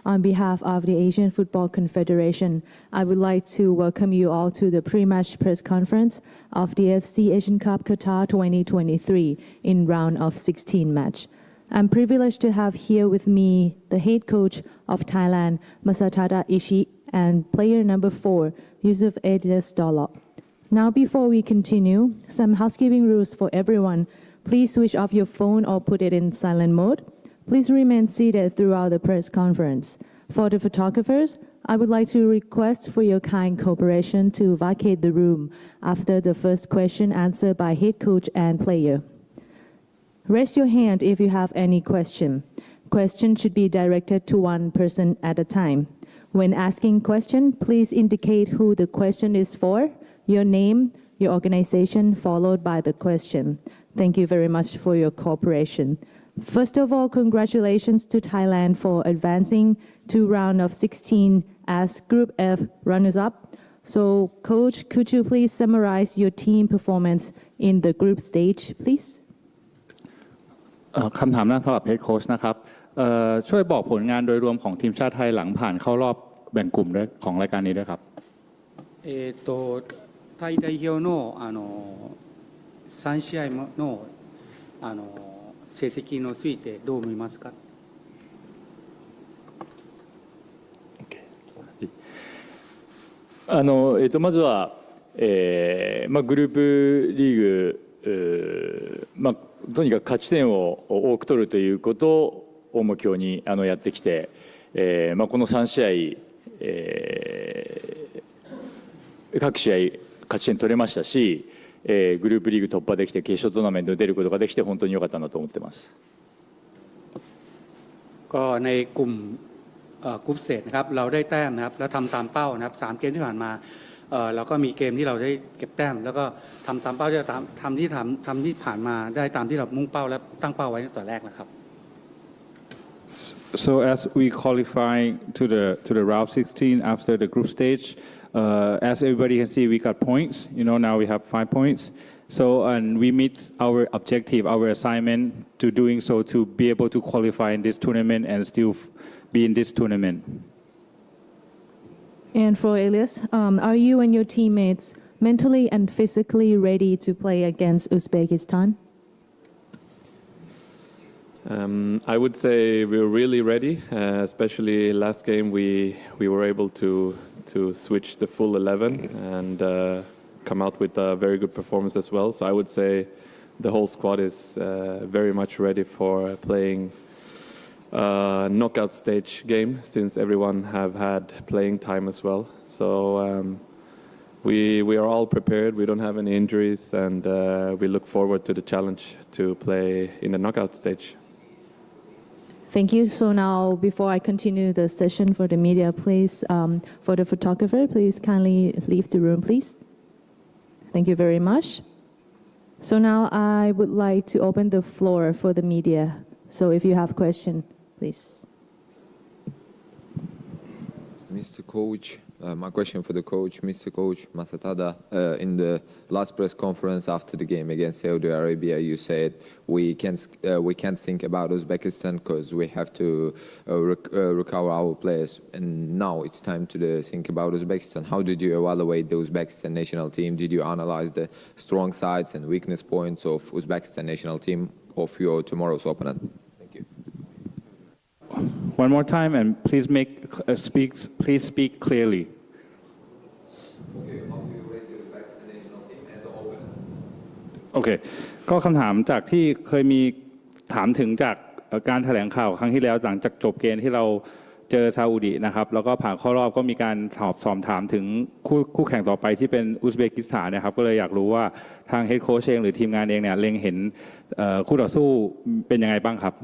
On behalf of the Asian Football Confederation, I would like to welcome you all to the pre-match press conference of the AFC Asian Cup Qatar 2023 in round of 16 match. I'm privileged to have here with me the head coach of Thailand, Masatada Ishi, and player number 4, Yusuf Elias Dolop. Now, before we continue, some housekeeping rules for everyone. Please switch off your phone or put it in silent mode. Please remain seated throughout the press conference. For the photographers, I would like to request for your kind cooperation to vacate the room after the first question answered by head coach and player. Raise your hand if you have any question. Question should be directed to one person at a time. When asking question, please indicate who the question is for, your name, your organization, followed by the question. Thank you very much for your cooperation. First of all, congratulations to Thailand for advancing to round of 16 as Group F runners-up. So, Coach, could you please summarize your team performance in the group stage, please? คำถามนั้นสำหรับเฮดโค้ชนะครับช่วยบอกผลงานโดยรวมของทีมชาติไทยหลังผ่านเข้ารอบแบ่งกลุ่มของรายการนี้ด้วยครับタイ代表の3試合の成績についてどう思いますか。まずは、グループリーグ、とにかく勝ち点を多く取るということを目標にやってきて、この3試合、各試合勝ち点取れましたし、グループリーグ突破できて決勝トーナメントに出ることができて本当に良かったなと思ってます。ก็ในกลุ่มกรุ๊ปสเตจนะครับเราได้แต้มนะครับแล้วทำตามเป้านะครับ3เกมที่ผ่านมาเราก็มีเกมที่เราได้เก็บแต้มแล้วก็ทำตามเป้าที่ทำที่ผ่านมาได้ตามที่เรามุ่งเป้าและตั้งเป้าไว้ตั้งแต่แรกนะครับ So as we qualify to the round 16 after the group stage, as everybody can see, we got points. Now we have 5 points. So and we meet our objective, our assignment to doing so to be able to qualify in this tournament and still be in this tournament. And for Elias, are you and your teammates mentally and physically ready to play against Uzbekistan? I would say we're really ready, especially last game we were able to switch the full 11 and come out with a very good performance as well. So I would say the whole squad is very much ready for playing a knockout stage game since everyone have had playing time as well. So we are all prepared. We don't have any injuries and we look forward to the challenge to play in the knockout stage. Thank you. So now, before I continue the session for the media, please, for the photographer, please kindly leave the room, please. Thank you very much. So now I would like to open the floor for the media. So if you have a question, please. Mr. Coach, my question for the coach, Mr. Coach Masatada, in the last press conference after the game against Saudi Arabia, you said we can't think about Uzbekistan because we have to recover our players, and now it's time to think about Uzbekistan. How did you evaluate the Uzbekistan national team? Did you analyze the strong sides and weakness points of Uzbekistan national team of your tomorrow's opponent? Thank you. One more time, and please speak clearly. Okay, how do you rate the Uzbekistan national team as an opponent? โอเคก็คำถามจากที่เคยมีถามถึงจากการแถลงข่าวครั้งที่แล้วหลังจากจบเกมที่เราเจอซาอุดินะครับแล้วก็ผ่านเข้ารอบก็มีการสอบถามถึงคู่แข่งต่อไปที่เป็นอุซเบกิสถานนะครับก็เลยอยากรู้ว่าทางเฮดโค้ชเองหรือทีมงานเองเนี่ยเล็งเห็นคู่ต่อสู้เป็นยังไงบ้างครับ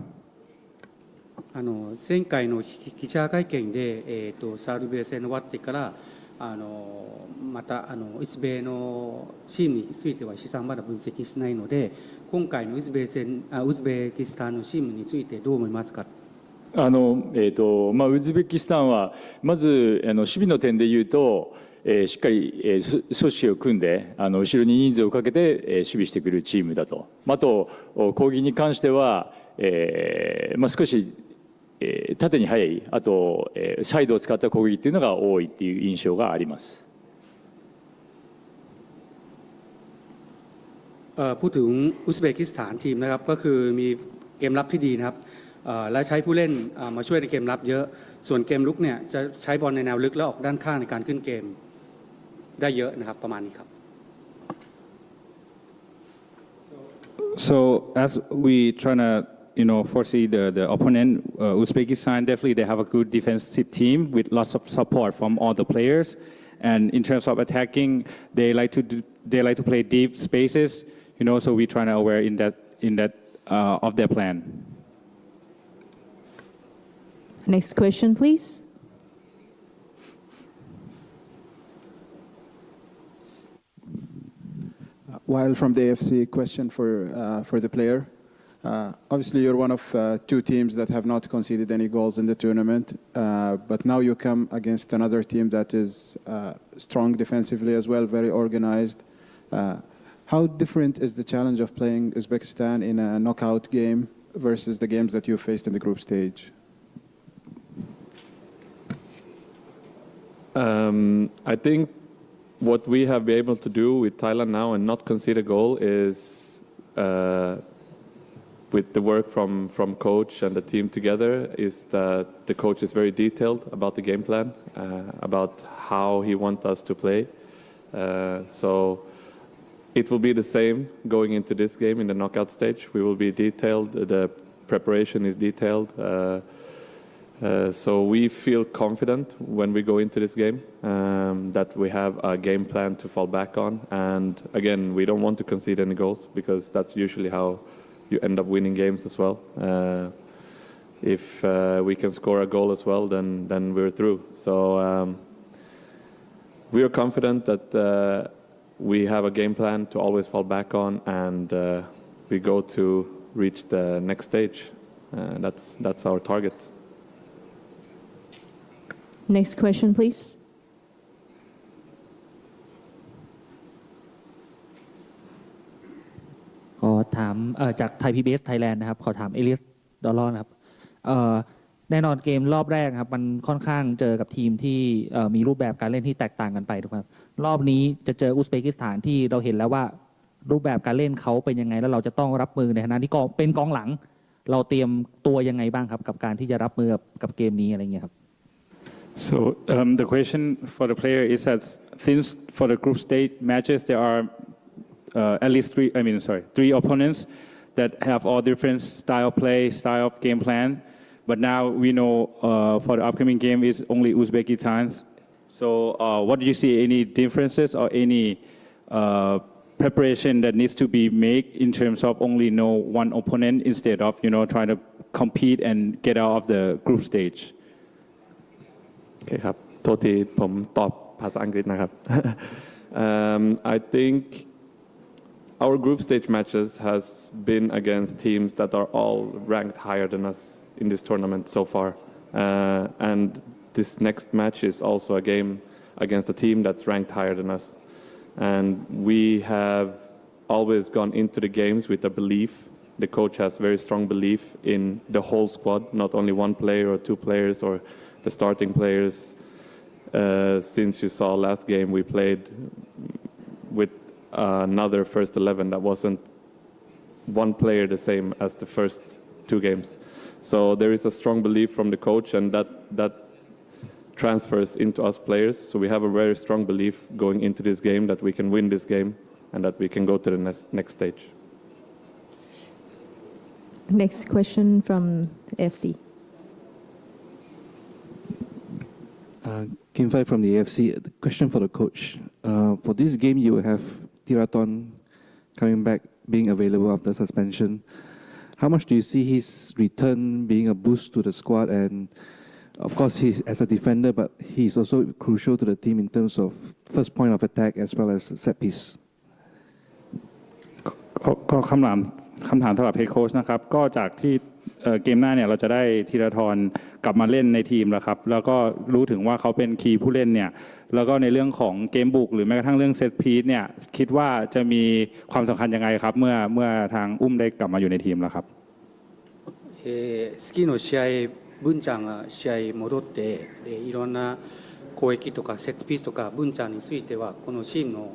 前回の記者会見で、サルベイ戦終わってからまたウズベのチームについては資産まだ分析しないので今回のウズベキスタンのチームについてどう思いますか。ウズベキスタンはまず守備の点でいうとしっかり組織を組んで後ろに人数をかけて守備してくるチームだと。あと攻撃に関しては少し縦に速い、あと、サイドを使った攻撃というのが多いっていう印象があります。พูดถึงอุซเบกิสถานทีมนะครับก็คือมีเกมรับที่ดีนะครับและใช้ผู้เล่นมาช่วยในเกมรับเยอะส่วนเกมลุกเนี่ยจะใช้บอลในแนวลึกแล้วออกด้านข้างในการขึ้นเกมได้เยอะนะครับประมาณนี้ครับ So as we trying to foresee the opponent, Uzbekistan definitely they have a good defensive team with lots of support from all the players, and in terms of attacking, they like to play deep spaces, so we trying to aware in that of their plan. Next question, please. While from the AFC, question for the player. Obviously, you're one of two teams that have not conceded any goals in the tournament, but now you come against another team that is strong defensively as well, very organized. How different is the challenge of playing Uzbekistan in a knockout game versus the games that you faced in the group stage? I think what we have been able to do with Thailand now and not concede a goal is with the work from coach and the team together is that the coach is very detailed about the game plan, about how he wants us to play. So it will be the same going into this game in the knockout stage. We will be detailed. The preparation is detailed. So we feel confident when we go into this game that we have a game plan to fall back on. And again, we don't want to concede any goals because that's usually how you end up winning games as well. If we can score a goal as well, then we're through. So we are confident that we have a game plan to always fall back on, and we go to reach the next stage. That's our target. Next question, please.ขอถามจากไทย PBS Thailand นะครับขอถามเอลิสดอลลอนครับแน่นอนเกมรอบแรกครับมันค่อนข้างเจอกับทีมที่มีรูปแบบการเล่นที่แตกต่างกันไปถูกไหมครับรอบนี้จะเจออุซเบกิสถานที่เราเห็นแล้วว่ารูปแบบการเล่นเขาเป็นยังไงแล้วเราจะต้องรับมือในฐานะที่เป็นกองหลังเราเตรียมตัวยังไงบ้างครับกับการที่จะรับมือกับเกมนี้อะไรเงี้ยครับ So the question for the player is that since for the group stage matches there are at least three opponents that have all different style play, style of game plan. But now we know for the upcoming game is only Uzbekistan. So what do you see? Any differences or any preparation that needs to be made in terms of only know one opponent instead of trying to compete and get out of the group stage? โอเคครับโทษทีผมตอบภาษาอังกฤษนะครับ I think our group stage matches has been against teams that are all ranked higher than us in this tournament so far. And this next match is also a game against a team that's ranked higher than us. And we have always gone into the games with a belief. The coach has very strong belief in the whole squad, not only one player or two players or the starting players. Since you saw last game, we played with another first 11 that wasn't one player the same as the first two games. So there is a strong belief from the coach, and that transfers into us players. So we have a very strong belief going into this game that we can win this game and that we can go to the next stage. Next question from FC. Kim Fai from the AFC. The question for the coach. For this game, you will have Tiraton coming back, being available after suspension. How much do you see his return being a boost to the squad? And of course, he's as a defender, but he's also crucial to the team in terms of first point of attack as well as set piece. ก็คำถามสำหรับเฮดโค้ชนะครับก็จากที่เกมหน้าเนี่ยเราจะได้ธีรทรกลับมาเล่นในทีมแล้วครับแล้วก็รู้ถึงว่าเขาเป็นคีย์ผู้เล่นเนี่ยแล้วก็ในเรื่องของเกมบุกหรือแม้กระทั่งเรื่องเซตพีซเนี่ยคิดว่าจะมีความสำคัญยังไงครับเมื่อทางอุ้มได้กลับมาอยู่ในทีมแล้วครับ次の試合文ちゃんが試合戻っていろんな攻撃とかセットピースとか文ちゃんについてはこのチームの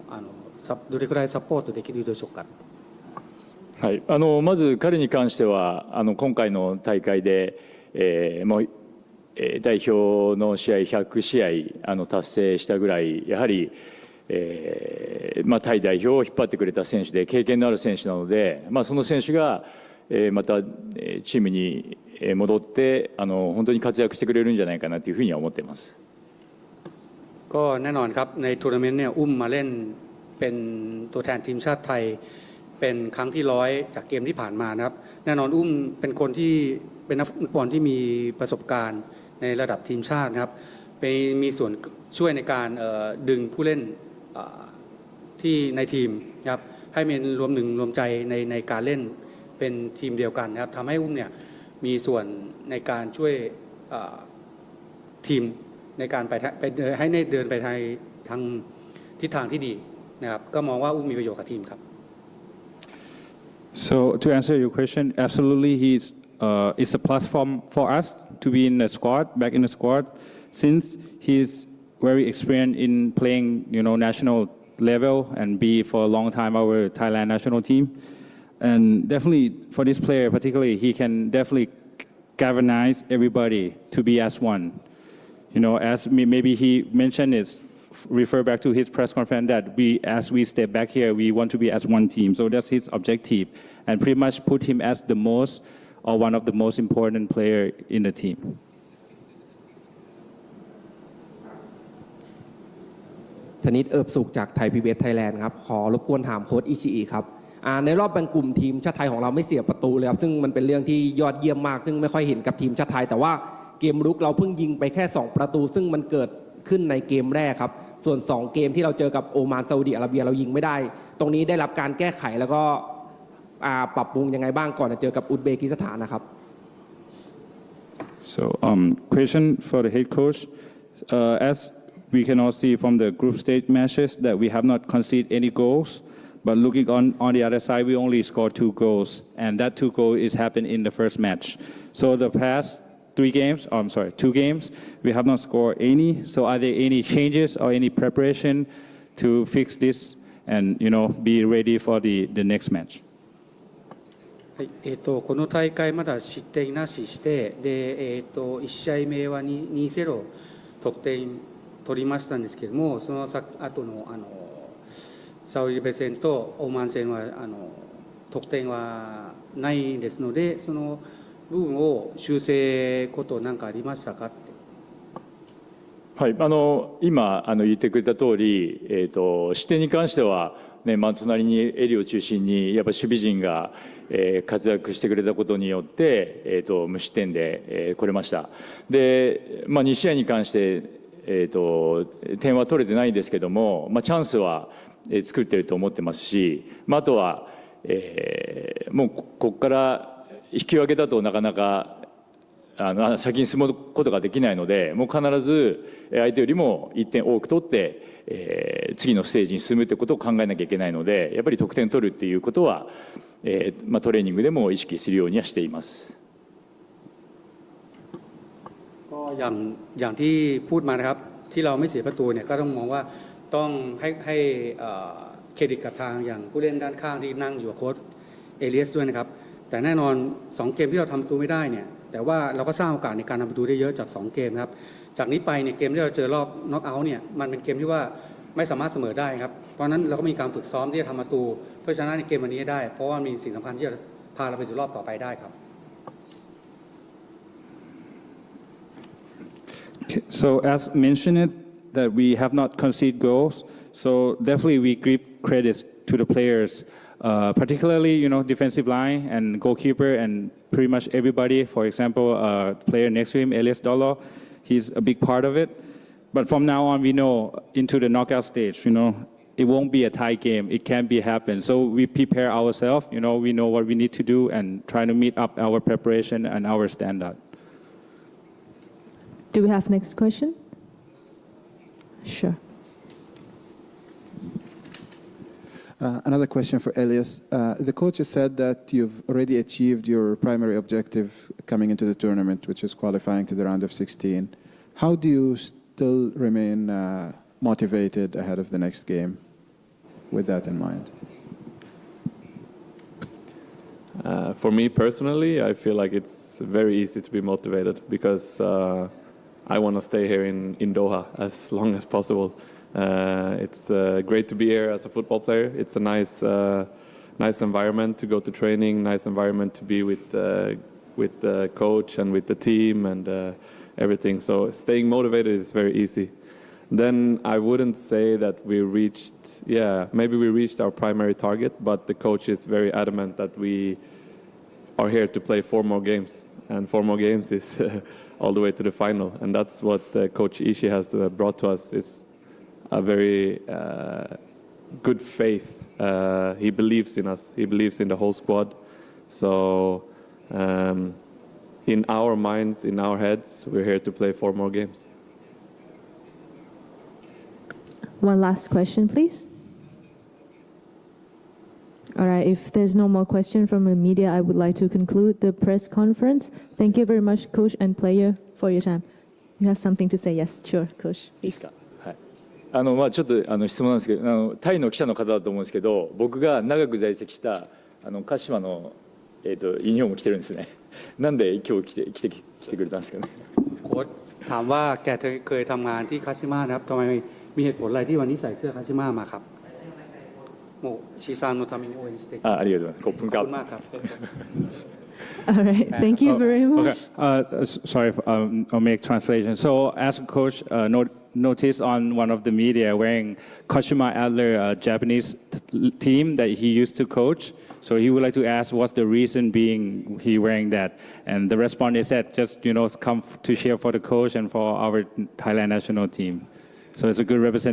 どれくらいサポートできるでしょうか。はい、まず彼に関しては今回の大会で、代表の試合100試合達成したぐらいやはり、タイ代表を引っ張ってくれた選手で経験のある選手なので、その選手が、またチームに戻って本当に活躍してくれるんじゃないかなというふうには思っています。ก็แน่นอนครับในทัวร์นาเมนต์เนี่ยอุ้มมาเล่นเป็นตัวแทนทีมชาติไทยเป็นครั้งที่100จากเกมที่ผ่านมานะครับแน่นอนอุ้มเป็นคนที่เป็นนักฟุตบอลที่มีประสบการณ์ในระดับทีมชาตินะครับไปมีส่วนช่วยในการดึงผู้เล่นที่ในทีมนะครับให้เป็นรวมใจในการเล่นเป็นทีมเดียวกันนะครับทำให้อุ้มเนี่ยมีส่วนในการช่วยทีมในการไปให้เดินไปทางทิศทางที่ดีนะครับก็มองว่าอุ้มมีประโยชน์กับทีมครับ So to answer your question, absolutely, it's a platform for us to be in the squad, back in the squad, since he's very experienced in playing, national level and be for a long time our Thailand national team. And definitely for this player particularly, he can definitely galvanize everybody to be as one. As maybe he mentioned is refer back to his press conference that as we step back here, we want to be as one team. So that's his objective, and pretty much put him as the most or one of the most important player in the team. ธนิตเอิบสุขจากไทยพีบีเอสไทยแลนด์ครับขอรบกวนถามโค้ชอิชิอิครับในรอบแบ่งกลุ่มทีมชาติไทยของเราไม่เสียประตูเลยครับซึ่งมันเป็นเรื่องที่ยอดเยี่ยมมากซึ่งไม่ค่อยเห็นกับทีมชาติไทยแต่ว่าเกมรุกเราเพิ่งยิงไปแค่2ประตูซึ่งมันเกิดขึ้นในเกมแรกครับส่วน2เกมที่เราเจอกับโอมานซาอุดิอาระเบียเรายิงไม่ได้ตรงนี้ได้รับการแก้ไขแล้วก็ปรับปรุงยังไงบ้างก่อนจะเจอกับอุซเบกิสถานนะครับ So question for the head coach, as we can all see from the group stage matches that we have not conceded any goals, but looking on the other side we only scored 2 goals, and that 2 goals is happened in the first match. So the past 2 games, we have not scored any. So are there any changes or any preparation to fix this and be ready for the next match? この大会まだ失点なししてで、1試合目は 2-0 得点取りましたんですけれどもその後のサウジアラビア戦とオマーン戦は得点はないですのでその部分を修正こと何かありましたかって。はい、今言ってくれた通り、失点に関しては、隣にエリを中心にやっぱ守備陣が、活躍してくれたことによって、無失点で、来れました。で、2試合に関して、点は取れてないんですけども、チャンスは作っていると思ってますし、あとは、もうここから引き分けだとなかなか先に進むことができないのでもう必ず相手よりも1点多く取って、次のステージに進むということを考えなきゃいけないのでやっぱり得点を取るっていうことは、トレーニングでも意識するようにはしています。ก็อย่างที่พูดมานะครับที่เราไม่เสียประตูเนี่ยก็ต้องมองว่าต้องให้เครดิตกับทางอย่างผู้เล่นด้านข้างที่นั่งอยู่กับโค้ชเอเลียสด้วยนะครับแต่แน่นอน2เกมที่เราทำประตูไม่ได้เนี่ยแต่ว่าเราก็สร้างโอกาสในการทำประตูได้เยอะจาก2เกมนะครับจากนี้ไปเนี่ยเกมที่เราเจอรอบน็อกเอาท์เนี่ยมันเป็นเกมที่ว่าไม่สามารถเสมอได้ครับเพราะนั้นเราก็มีการฝึกซ้อมที่จะทำประตูเพื่อชนะในเกมวันนี้ได้เพราะว่ามีสิ่งสำคัญที่จะพาเราไปสู่รอบต่อไปได้ครับ So as mentioned that we have not conceded goals, so definitely we give credits to the players, particularly defensive line and goalkeeper and pretty much everybody. For example, player next to him, Elias Dolo, he's a big part of it. But from now on, we know into the knockout stage, it won't be a tie game. It can be happen. So we prepare ourselves. We know what we need to do and try to meet up our preparation and our standard. Do we have next question? Sure. Another question for Elias. The coach has said that you've already achieved your primary objective coming into the tournament, which is qualifying to the round of 16. How do you still remain motivated ahead of the next game with that in mind? For me personally, I feel like it's very easy to be motivated because I want to stay here in Doha as long as possible. It's great to be here as a football player. It's a nice environment to go to training, nice environment to be with the coach and with the team and everything. So staying motivated is very easy. Then I wouldn't say that maybe we reached our primary target, but the coach is very adamant that we are here to play 4 more games. And 4 more games is all the way to the final. And that's what Coach Ishii has brought to us, is a very good faith. He believes in us. He believes in the whole squad. So in our minds, in our heads, we're here to play 4 more games. One last question, please. All right, if there's no more question from the media, I would like to conclude the press conference. Thank you very much, coach and player, for your time. You have something to say? Yes, sure, coach. いいですか。はい。ちょっと質問なんですけど、タイの記者の方だと思うんですけど、僕が長く在籍した鹿島のユニフォーム着てるんですね。なんで今日来てくれたんですかね。โค้ชถามว่าแกเคยทำงานที่คาชิมะนะครับทำไมมีเหตุผลอะไรที่วันนี้ใส่เสื้อคาชิมะมาครับもう石井さんのために応援してありがとうございます。コップンカップ。ขอบคุณมากครับ All right, thank you very much. Okay. Sorry, I'll make translation. So, as a coach, noticed on one of the media wearing Kashima Adler Japanese team that he used to coach. So he would like to ask what's the reason being he wearing that. And the response is that just, come to cheer for the coach and for our Thailand national team. So it's a good representation.